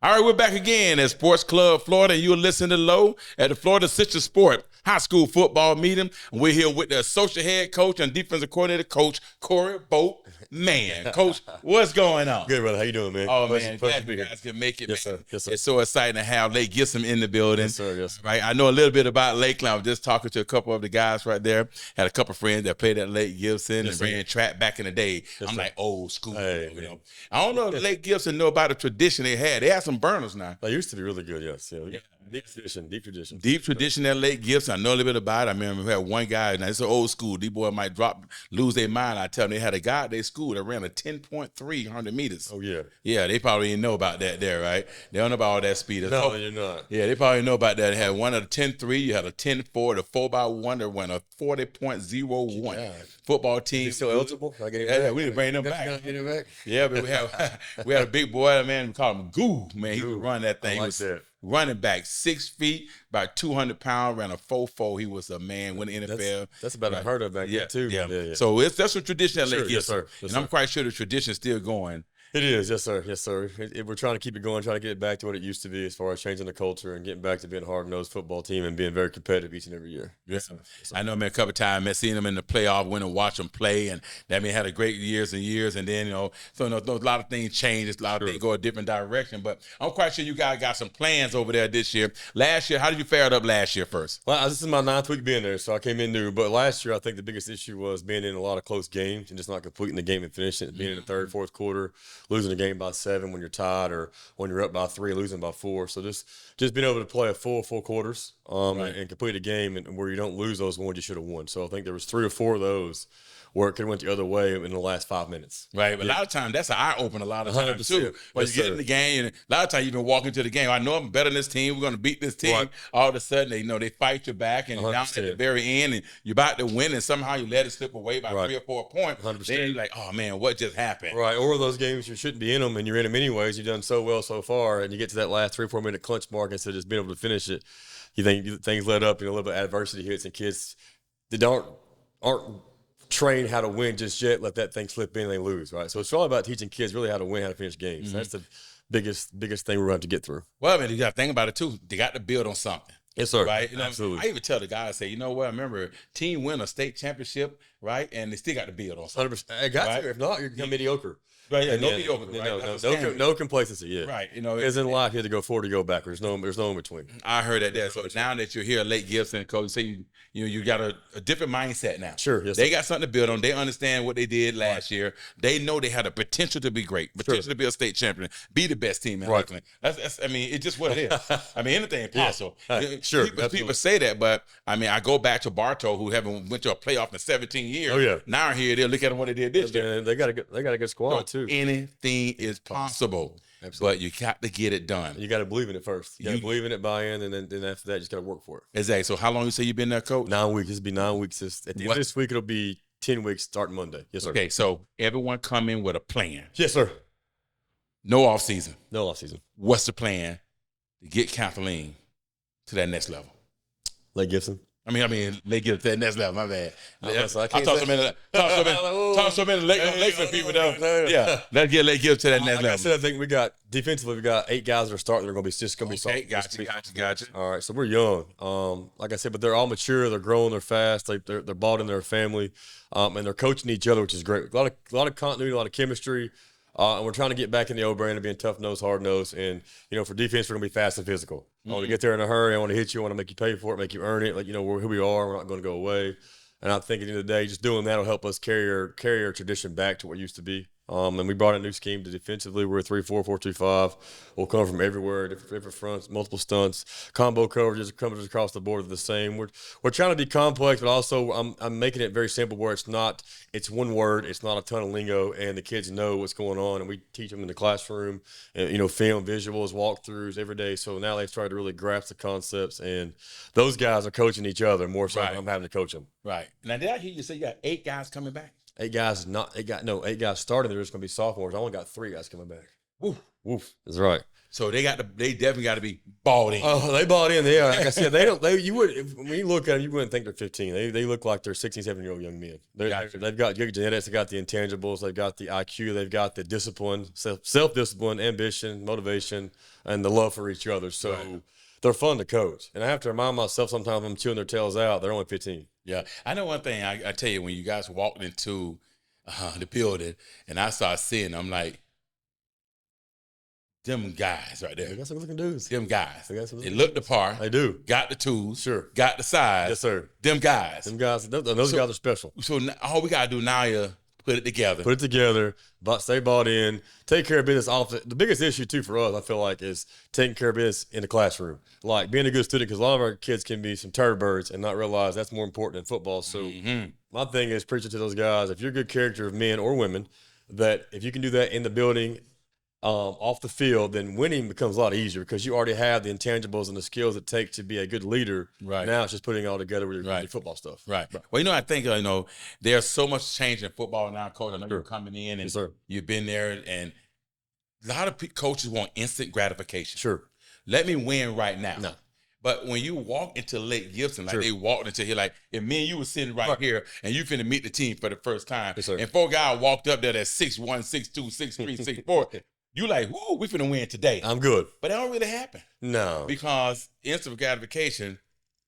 All right, we're back again at Sports Club Florida, and you're listening to Low at the Florida Citrus Sport High School Football Meeting. We're here with the associate head coach and defensive coordinator, Coach Correy Boat. Man, Coach, what's going on? Good, brother. How you doing, man? Oh, man, glad you guys can make it. Yes, man. sir. Yes, sir. It's so exciting to have Lake Gibson in the building. Yes, sir. Yes, sir. Right? I know a little bit about Lakeland. I was just talking to a couple of the guys right there. Had a couple of friends that played at Lake Gibson and ran track back in the day. Yes, I'm sir. like old school. Hey, you know. I don't know if Lake Gibson know about the tradition they had. They had some burners now. They used to be really good, yes. Yeah. Deep tradition. Deep tradition at Lake Gibson. I know a little bit about it. I remember we had one guy, and it's an old school. These boys might lose their mind. I tell them they had a guy at their school that ran a 10.3 100 meters. Oh, yeah. Yeah, they probably didn't know about that there, right? They don't know about all that speed. No, you're not. Yeah, they probably know about that. They had one of the 10.3, you had a 10.4, the 4x1 that went a 40.01. God. Football team. Is he still eligible? Can I get him Yeah, back? we didn't bring them Can back. I get him back? Yeah, but we had a big boy, man. We called him Goo, man. He Goo. would run that thing. I He like was that. running back, 6 feet, about 200 pounds, ran a 4.4. He was a man, went to the NFL. That's about unheard of back then, too. Yeah. So that's a tradition at Lake Sure, Gibson. yes, sir. Yes, And I'm sir. quite sure the tradition is still going. It is, yes, sir. Yes, sir. We're trying to keep it going, trying to get it back to what it used to be as far as changing the culture and getting back to being a hard-nosed football team and being very competitive each and every year. Yeah. Yes, sir. Yes, sir. I know, man, a couple of times, man, seeing them in the playoff, went and watch them play, and that mean had a great years and years, and then, so a lot of things changed, a lot of things go a different direction, but I'm quite sure you guys got some plans over there this year. Last year, how did you fare it up last year first? Well, this is my 9th week being there, so I came in new. But last year, I think the biggest issue was being in a lot of close games and just not completing the game and finishing it, being in the third, fourth quarter, losing the game by 7 when you're tied, or when you're up by 3, losing by 4. So just being able to play a full quarters and complete a game and where you don't lose those ones you should have won. So I think there was 3 or 4 of those where it could have went the other way in the last 5 minutes. Right, but a lot of times that's an eye opener. A lot of times too. 100%. When Yes, you get sir. in the game, and a lot of times you've been walking to the game. I know I'm better than this team. We're going to beat this team. Right. All of a sudden, they fight you back, and down at the 100%. very end, and you're about to win, and somehow you let it slip away by Right. 3 or 4 points. 100%. Then you're like, oh man, what just happened? Right, or those games you shouldn't be in them and you're in them anyways. You've done so well so far, and you get to that last 3 or 4 minute clutch mark instead of just being able to finish it. You think things let up, and a little bit of adversity hits, and kids that aren't trained how to win just yet, let that thing slip in and they lose, right? So it's all about teaching kids really how to win, how to finish games. That's the biggest thing we're going to have to get through. Well, I mean, you got to think about it too. They got to build on something. Yes, sir. Right? Absolutely. I even tell the guys, say, you know what? I remember team win a state championship, right? And they still got to build on something. 100%. I got Right. to. If not, you're become mediocre. Right? Yeah, And no then- mediocre, right? No complacency. Yeah. Right. Because in life, you have to go forward or go backwards. There's no in between. I heard that there. So now that you're here at Lake Gibson, Coach, say you got a different mindset now. Sure, yes, They sir. got something to build on. They understand what they did last year. They know they had a potential to be great, potential to be a state champion, be the best team in Right. Lakeland. That's I mean, it's just what it is. I mean, anything is possible. Sure, People absolutely. say that, but I mean, I go back to Bartow, who haven't went to a playoff in 17 years. Oh, yeah. Now here they'll look at what they did this year. They got a good squad too. Anything is possible. Absolutely. But you got to get it done. You got to believe in it first. You got to believe in it, buy in, and then after that, you just got to work for it. Exactly. So how long you say you've been there, Coach? 9 weeks. This will be 9 weeks. At the end of this week, it'll be 10 weeks starting Monday. Yes, sir. Okay, so everyone come in with a plan. Yes, sir. No off season. No off season. What's the plan to get Kathleen to that next level? Lake Gibson. They get to that next level. My bad. I can't I talked so many Lakeland people though. Yeah, let's get Lake Gibson to that next Like I level. said, I think we got 8 guys that are starting. They're going to be just going to be Okay, soft. gotcha. All right, so we're young. Like I said, but they're all mature. They're growing. They're fast. They're bought in their family, and they're coaching each other, which is great. A lot of continuity, a lot of chemistry. And we're trying to get back in the old brand of being tough nose, hard nose, and for defense, we're gonna be fast and physical. I want to get there in a hurry. I want to hit you. I want to make you pay for it, make you earn it. We're who we are. We're not going to go away. And I think at the end of the day, just doing that will help us carry our tradition back to what it used to be. And we brought a new scheme to defensively. We're 3-4, 4-2-5. We'll come from everywhere, different fronts, multiple stunts, combo coverages across the board are the same. We're trying to be complex, but also I'm making it very simple where it's one word, it's not a ton of lingo, and the kids know what's going on, and we teach them in the classroom, and, film, visuals, walkthroughs every day. So now they've started to really grasp the concepts, and those guys are coaching each other more so than I'm having to coach them. Right. Now, did I hear you say you got 8 guys coming back? 8 guys starting. They're just going to be sophomores. I only got 3 guys coming back. Woof. That's right. So they definitely got to be bought in. Oh, they bought in. Yeah, like I said, when you look at them, you wouldn't think they're 15. They look like they're 16, 17-year-old young men. They've got good genetics. They've got the intangibles. They've got the IQ. They've got the discipline, self-discipline, ambition, motivation, and the love for each other. So they're fun to coach. And I have to remind myself sometimes I'm chewing their tails out. They're only 15. Yeah. I know one thing I tell you, when you guys walked into the building and I started seeing them, I'm like, them guys right there. They got some looking dudes. Them guys. They look the part. They do. Got the tools. Sure. Got the size. Yes, sir. Them guys. Those guys are special. So all we got to do now is put it together. Put it together. Stay bought in. Take care of business off. The biggest issue, too, for us, I feel like, is taking care of business in the classroom. Like being a good student, because a lot of our kids can be some turd birds and not realize that's more important than football. So my thing is preaching to those guys, if you're a good character of men or women, that if you can do that in the building, off the field, then winning becomes a lot easier because you already have the intangibles and the skills it takes to be a good leader. Right. Now it's just putting it all together with your football stuff. Right. Well, I think, there's so much change in football now, Coach. I know you're coming in and you've been there, and a lot of coaches want instant gratification. Sure. Let me win right now. No. But when you walk into Lake Gibson, like they walked into here, like if me and you were sitting right here and you finna meet the team for the first time, and 4 guys walked up there that's 6'1", 6'2", 6'3", 6'4", you like, whoo, we finna win today. I'm good. But that don't really happen. No. Because instant gratification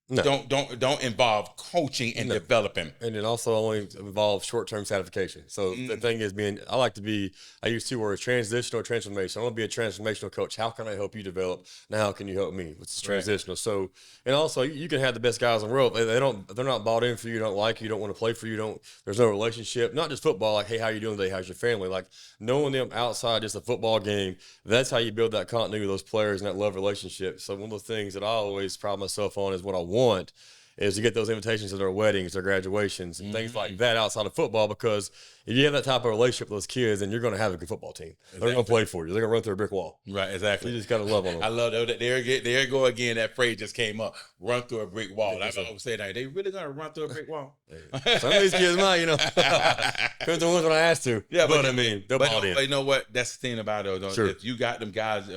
don't involve coaching and developing. And it also only involves short-term satisfaction. So the thing is I used to word transitional transformation. I want to be a transformational coach. How can I help you develop? Now how can you help me? Which is transitional. So, and also you can have the best guys in the world. They're not bought in for you, don't like you, don't want to play for you, there's no relationship. Not just football, like, hey, how you doing today? How's your family? Like knowing them outside just a football game, that's how you build that continuity with those players and that love relationship. So one of the things that I always pride myself on is what I want is to get those invitations to their weddings, their graduations, and things like that outside of football, because if you have that type of relationship with those kids, then you're going to have a good football team. Exactly. They're going to play for you. They're going to run through a brick wall. Right, exactly. You just got to love on them. I love that. There go again. That phrase just came up. Run through a brick wall. That's what I was saying. They really going to run through a brick wall? Some of these kids might, Depends on when I asked to. Yeah, but I mean, they're bought in. But you know what? That's the thing about it, though. Sure. If you got them guys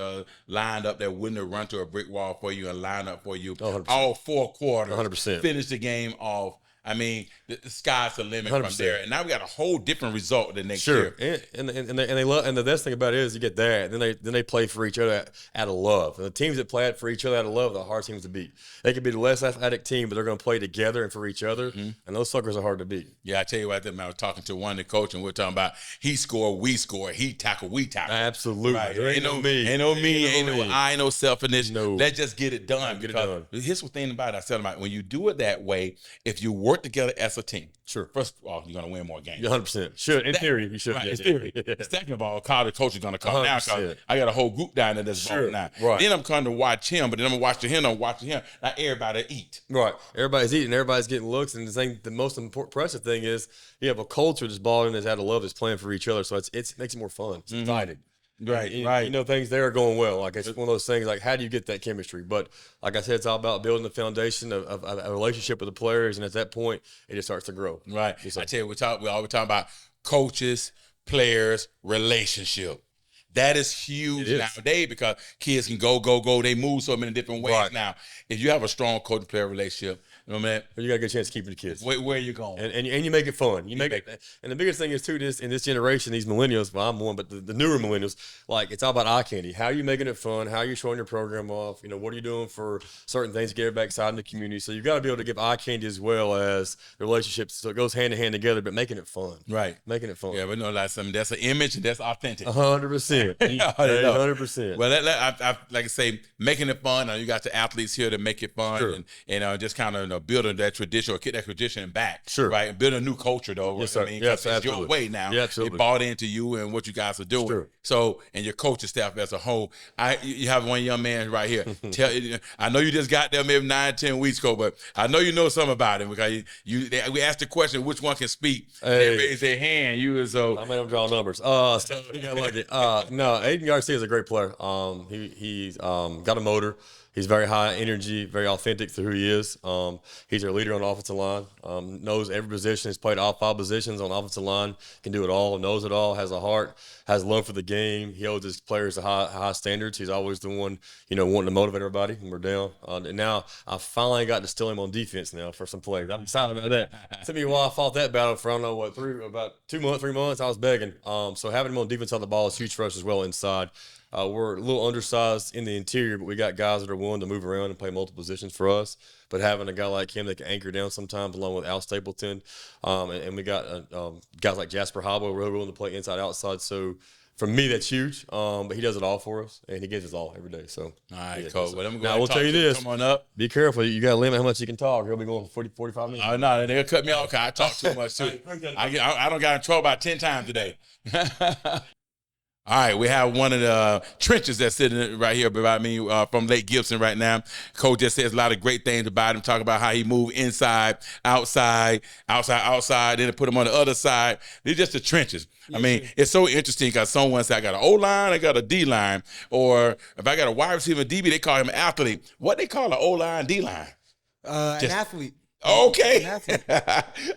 lined up that wouldn't run through a brick wall for you and line up for you 100%. all 4 quarters, 100%. Finish the game off. I mean, the sky's the limit 100%. From there, and now we got a whole different result the next year. And they love, and the best thing about it is you get that. Then they play for each other out of love. And the teams that play for each other out of love are the hard teams to beat. They could be the less athletic team, but they're going to play together and for each other. And those suckers are hard to beat. Yeah, I tell you what, I was talking to one of the coach, and we're talking about he score, we score, he tackle, we tackle. Absolutely, right. Ain't no me, ain't no I, ain't no selfishness. No, let's just get it done. Here's the thing about it. I said about when you do it that way, if you work together as a team. Sure. First of all, you're going to win more games. 100%. Should. In theory, you should. Right, in theory. Second of all, college coach is going to come now. I got a whole group down there that's balling now. Right. Then I'm coming to watch him, but then I'm watching him. Now everybody eat. Right. Everybody's eating. Everybody's getting looks. And the most impressive thing is you have a culture that's balling, that's out of love, that's playing for each other. So it makes it more fun. It's exciting. Right, right. Things there are going well. Like, it's one of those things, like, how do you get that chemistry? But like I said, it's all about building the foundation of a relationship with the players, and at that point, it just starts to grow. Right. I tell you, we always talk about coaches, players, relationship. That is huge nowadays because kids can go. They move so many different ways now. If you have a strong coach-player relationship, you know, man, you got a good chance of keeping the kids. Where are you going? And you make it fun. You make it. And the biggest thing is, too, in this generation, these millennials, well, I'm one, but the newer millennials, like, it's all about eye candy. How are you making it fun? How are you showing your program off? What are you doing for certain things to get everybody excited in the community? So you got to be able to give eye candy as well as the relationships. So it goes hand in hand together, but making it fun. Right. Making it fun. Yeah, but no, that's an image and that's authentic. 100%. 100%. Well, I like I say, making it fun. You got the athletes here to make it fun and just kind of building that tradition or get that tradition back. Sure. Right. And build a new culture, though. Yes, sir. I mean, yes, it's your way now. Yeah, absolutely. It bought into you and what you guys are doing. Sure. So, and your coaching staff as a whole. You have one young man right here. I know you just got there maybe 9-10 weeks ago, but I know you know something about him because we asked the question, which one can speak? They raised their hand. I made them draw numbers. No, Aiden Garcia is a great player. He's got a motor. He's very high energy, very authentic to who he is. He's our leader on the offensive line. Knows every position. He's played all 5 positions on the offensive line. Can do it all. Knows it all. Has a heart. Has love for the game. He holds his players to high standards. He's always the one, wanting to motivate everybody when we're down. And now I finally got to steal him on defense now for some plays. I'm excited about that. It took me a while. I fought that battle for I don't know what about 3 months. I was begging. So having him on defense on the ball is huge for us as well inside. We're a little undersized in the interior, but we got guys that are willing to move around and play multiple positions for us. But having a guy like him that can anchor down sometimes, along with Al Stapleton, and we got guys like Jasper Hobble really willing to play inside, outside. So for me, that's huge. But he does it all for us, and he gives us all every day. So all right, cool. Well, now I will tell you this: come on up. Be careful. You got to limit how much you can talk. He'll be going for 45 minutes. No, they'll cut me off because I talk too much too. I don't got in trouble about 10 times today. All right, we have one of the trenches that's sitting right here about me from Lake Gibson right now. Coach just says a lot of great things about him, talk about how he moved inside, outside, then put him on the other side. These just the trenches. I mean, it's so interesting because someone said, I got an O-line, I got a D-line, or if I got a wide receiver DB, they call him an athlete. What they call an O-line, D-line? An athlete. Okay. An athlete.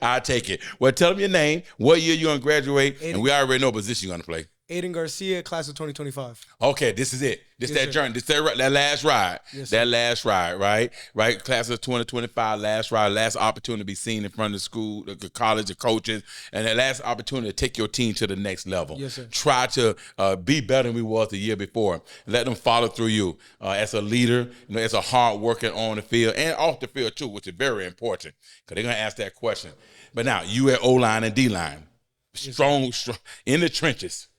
I'll take it. Well, tell them your name, what year you're going to graduate, and we already know what position you're going to play. Aiden Garcia, class of 2025. Okay, this is it. This Yes, that sir. journey. This that last ride. Yes, that sir. last ride, right? Right. Class of 2025, last ride, last opportunity to be seen in front of the school, the college, the coaches, and that last opportunity to take your team to the next level. Yes, sir. Try to be better than we was the year before. Let them follow through you as a leader, as a hard worker on the field and off the field too, which is very important because they're gonna ask that question. But now you at O-line and D-line, strong in the trenches.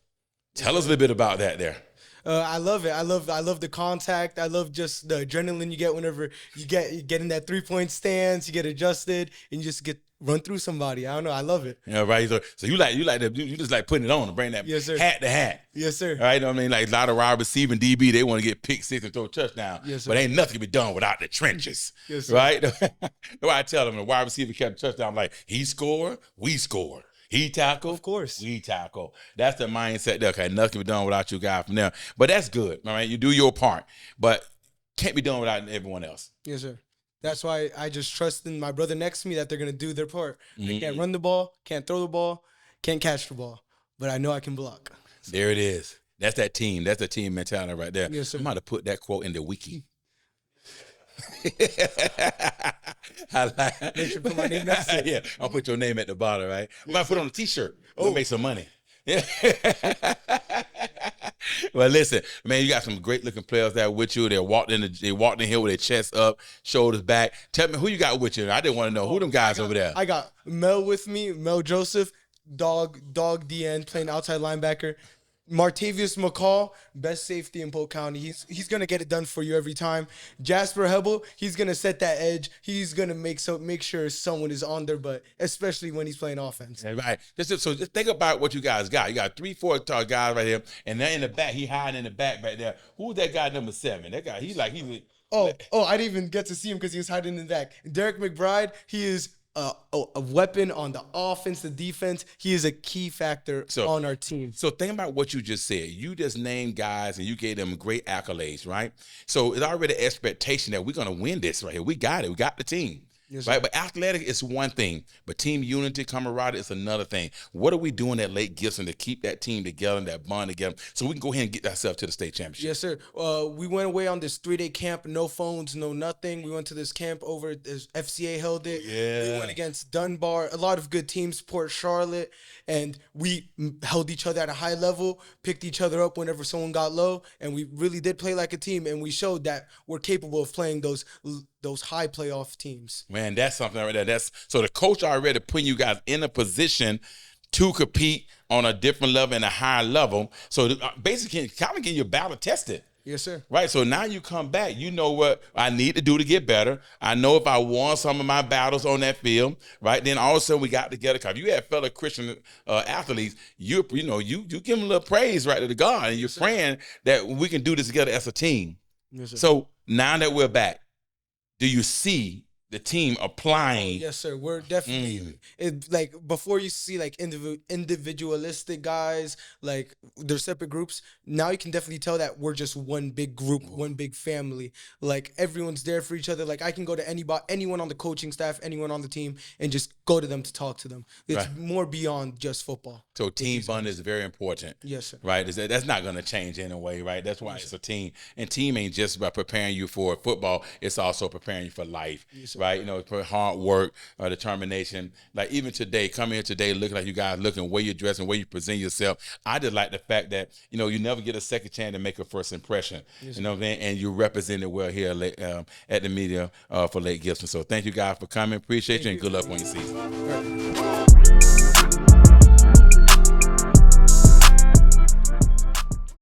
Tell us a little bit about that there. I love it. I love the contact. I love just the adrenaline you get whenever you get in that 3-point stance, you get adjusted, and you just run through somebody. I don't know. I love it. Yeah, right. So you just like putting it on and bring that Yes, sir. hat to hat. Yes, sir. Right? You know what I mean? Like a lot of wide receiving DB, they want to get pick six and throw a touchdown. Yes, sir. But ain't nothing can be done without the trenches. Yes, sir. Right? That's why I tell them the wide receiver kept a touchdown. I'm like, he score, we score. He tackle, Of course. we tackle. That's the mindset there. Okay, nothing can be done without you guys from there. But that's good. All right, you do your part, but can't be done without everyone else. Yes, sir. That's why I just trust in my brother next to me that they're gonna do their part. Mm-hmm. They can't run the ball, can't throw the ball, can't catch the ball, but I know I can block. There it is. That's that team. That's the team mentality right there. Yes, sir. I'm about to put that quote in the wiki. I like. Make sure to put my name next to it. Yeah, I'll put your name at the bottom, right? I'm about to put it on a T-shirt. We'll make some money. Yeah. Well, listen, man, you got some great looking players there with you. They walked in here with their chest up, shoulders back. Tell me who you got with you. I didn't want to know who them guys over there. I got Mel with me, Mel Joseph, dog DN playing outside linebacker. Martavius McCall, best safety in Polk County. He's gonna get it done for you every time. Jasper Hebel, he's gonna set that edge. He's gonna make sure someone is on their butt, especially when he's playing offense. Yeah, right. So just think about what you guys got. You got 3-4 tall guys right here, and then in the back, he hiding in the back there. Who's that guy number 7? That guy, he's Oh, I didn't even get to see him because he was hiding in the back. Derek McBride, he is a weapon on the offense, the defense. He is a key factor on our team. So think about what you just said. You just named guys and you gave them great accolades, right? So it's already expectation that we're going to win this right here. We got it. We got the team. Yes, right? sir. But athletic is one thing, but team unity, camaraderie is another thing. What are we doing at Lake Gibson to keep that team together and that bond together so we can go ahead and get ourselves to the state championship? Yes, sir. We went away on this 3-day camp, no phones, no nothing. We went to this camp over, as FCA held it. Yeah. We went against Dunbar, a lot of good teams, Port Charlotte, and we held each other at a high level, picked each other up whenever someone got low, and we really did play like a team, and we showed that we're capable of playing those high playoff teams. Man, that's something right there. So the coach already putting you guys in a position to compete on a different level and a higher level. So basically, kind of getting your battle tested. Yes, sir. Right, so now you come back. You know what I need to do to get better. I know if I won some of my battles on that field, right? Then also we got together. Cause you had fellow Christian athletes. You give them a little praise right to the God, and you're praying that we can do this together as a team. Yes, sir. So now that we're back, do you see the team applying. Yes, sir. We're definitely like before you see like individualistic guys, like they're separate groups. Now you can definitely tell that we're just one big group, one big family. Like everyone's there for each other. Like I can go to anyone on the coaching staff, anyone on the team, and just go to them to talk to them. It's more beyond just football. So team bond is very important. Yes, sir. Right? That's not going to change anyway, right? That's why it's a team. And team ain't just about preparing you for football. It's also preparing you for life, right? You know, for hard work, determination. Like even today, coming here today, looking like you guys looking, where you're dressing, where you present yourself. I just like the fact that, you know, you never get a second chance to make a first impression. You know what I'm saying? And you represent it well here at the media for Lake Gibson. So thank you guys for coming. Appreciate you and good luck on your season.